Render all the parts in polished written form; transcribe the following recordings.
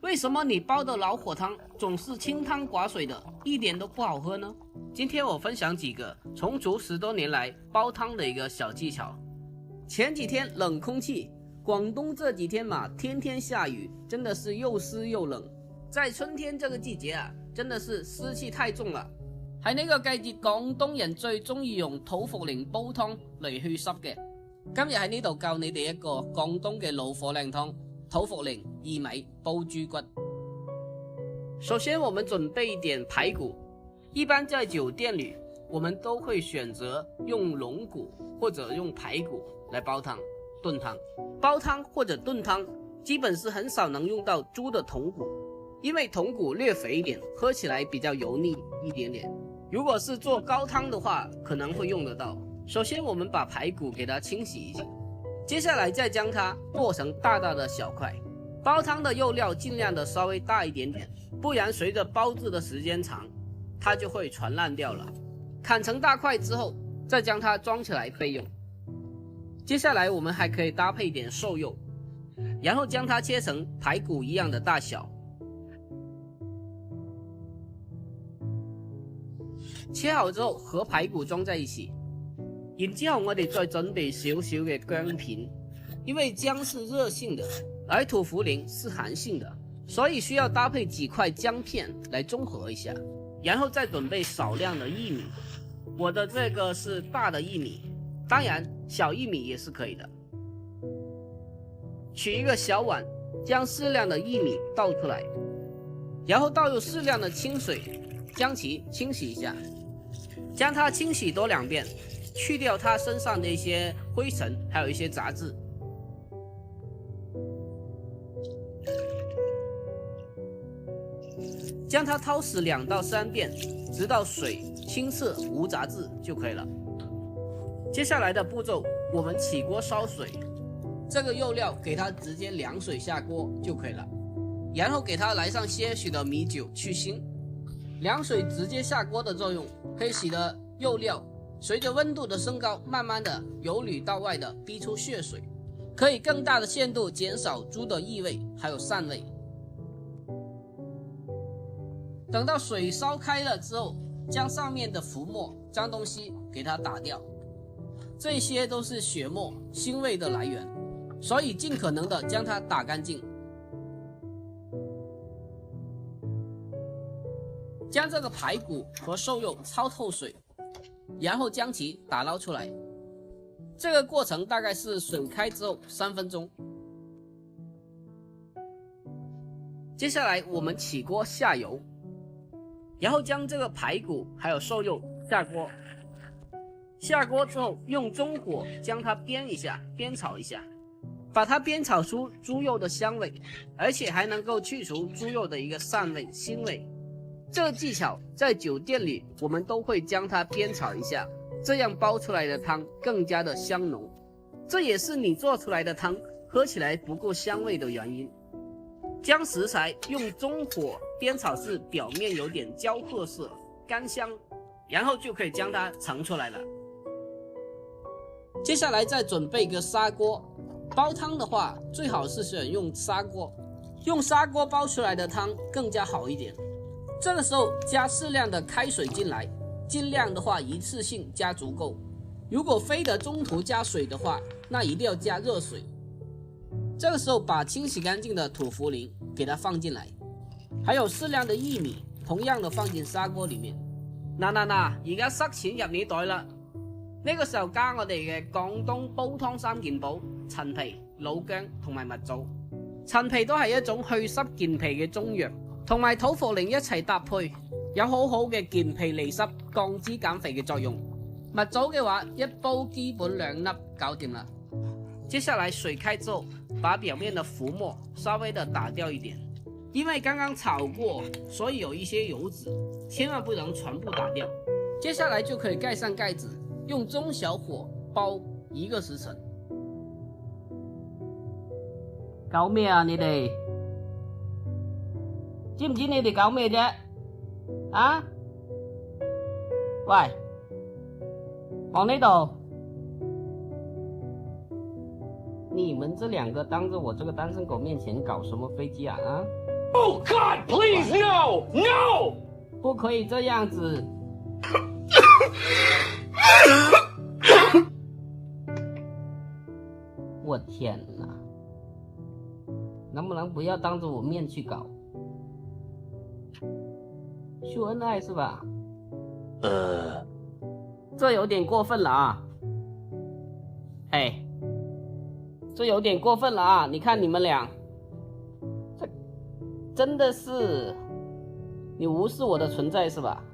为什么你煲的老火汤总是清汤寡水的，一点都不好喝呢？今天我分享几个从厨10多年来煲汤的一个小技巧。前几天冷空气，广东这几天嘛，天天下雨，真的是又湿又冷。在春天這個季節啊，真的是濕氣太重啦。喺呢個季節，廣東人最中意用土茯苓煲湯嚟去濕嘅。今日喺呢度教你哋一個廣東嘅老火靚湯——土茯苓薏米煲豬骨。首先，我們準備一點排骨。一般在酒店裏，我們都會選擇用龍骨或者用排骨來煲湯、燉湯。煲湯或者燉湯，基本是很少能用到豬的筒骨。因為筒骨略肥一點，喝起來比較油膩一點點。如果是做高湯的話，可能會用得到。首先我們把排骨給它清洗一下，接下來再將它剁成大大的小塊。煲湯的肉料盡量的稍微大一點點，不然隨着煲製的時間長，它就會傳爛掉了。砍成大塊之後，再將它裝起來備用。接下來我們還可以搭配一點瘦肉，然後將它切成排骨一樣的大小。切好之後和排骨裝在一起，然之後我哋再準備少少嘅薑片，因為薑是熱性的，而土茯苓是寒性的，所以需要搭配幾塊薑片來中和一下。然後再準備少量的薏米，我的這個是大的薏米，當然小薏米也是可以的。取一個小碗，將適量的薏米倒出來，然後倒入適量的清水，將其清洗一下。將它清洗多2遍，去掉它身上的一些灰塵，還有一些雜質。將它淘洗2到3遍，直到水清澈無雜質就可以了。接下來的步驟，我們起鍋燒水，這個肉料給它直接涼水下鍋就可以了，然後給它來上些許的米酒去腥。涼水直接下鍋的作用，可以使得肉料隨着溫度的升高，慢慢的由裡到外的逼出血水，可以更大的限度減少豬的異味還有膻味。等到水燒開了之後，將上面的浮沫髒東西給它打掉，這些都是血沫腥味的來源，所以盡可能的將它打乾淨。將這個排骨和瘦肉焯透水，然後將其打撈出來。這個過程大概是水開之後3分鐘。接下來我們起鍋下油，然後將這個排骨還有瘦肉下鍋。下鍋之後用中火將它煸一下，煸炒一下，把它煸炒出豬肉的香味，而且還能夠去除豬肉的一個膻味、腥味。這個技巧在酒店裏我們都會將它煸炒一下，這樣煲出來的湯更加的香濃，這也是你做出來的湯喝起來不夠香味的原因。將食材用中火煸炒至表面有點焦褐色、乾香，然後就可以將它盛出來了。接下來再準備一個砂鍋，煲湯的話最好是選用砂鍋，用砂鍋煲出來的湯更加好一點。這個時候加適量的開水進來，盡量的話一次性加足夠。如果非得中途加水的話，那一定要加熱水。這個時候把清洗乾淨的土茯苓給它放進來，還有適量的薏米，同樣的放進砂鍋裡面。而家塞錢入你袋啦。呢個時候加我哋嘅廣東煲湯3件寶：陳皮、老薑同埋蜜棗。陳皮都係一種去濕健脾嘅中藥，同埋土茯苓一齊搭配，有好好嘅健脾利濕、降脂減肥嘅作用。蜜棗嘅話，一煲基本2粒搞掂啦。接下來水開之後，把表面的浮沫稍微的打掉一點，因為剛剛炒過，所以有一些油脂，千萬不能全部打掉。接下來就可以蓋上蓋子，用中小火煲1個時辰。搞咩啊你哋？知唔知你哋搞咩啫？啊？喂，往呢度。你們這2個當着我這個單身狗面前搞什麼飛機啊？ Oh God, please no, no! 不可以这样子。我天哪！能不能不要当着我面去搞？秀恩爱是吧？这有点过分了啊！哎，这有点过分了啊！你看你们俩，这真的是你无视我的存在是吧？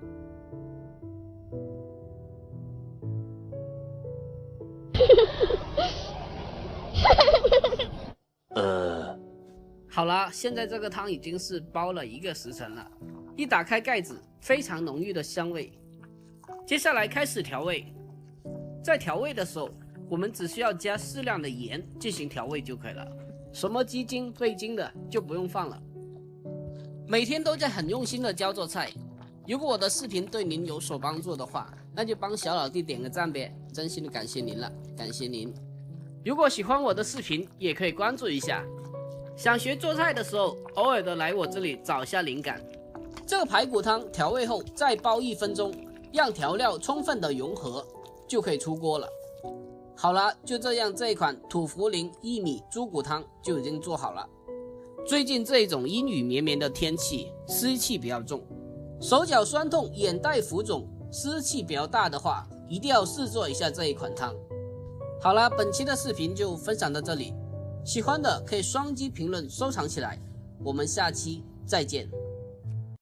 好了，现在这个汤已经是煲了1个时辰了，一打开盖子，非常浓郁的香味。接下来开始调味，在调味的时候，我们只需要加适量的盐进行调味就可以了，什么鸡精、味精的就不用放了。每天都在很用心的教做菜，如果我的视频对您有所帮助的话，那就帮小老弟点个赞呗，真心的感谢您了，感谢您。如果喜欢我的视频，也可以关注一下。想学做菜的时候，偶尔的来我这里找一下灵感。这个排骨汤调味后再煲1分钟，让调料充分的融合，就可以出锅了。好了，就这样，这一款土茯苓薏米猪骨汤就已经做好了。最近这种阴雨绵绵的天气，湿气比较重，手脚酸痛、眼袋浮肿、湿气比较大的话，一定要试做一下这一款汤。好了，本期的视频就分享到这里。喜欢的可以双击评论收藏起来，我们下期再见。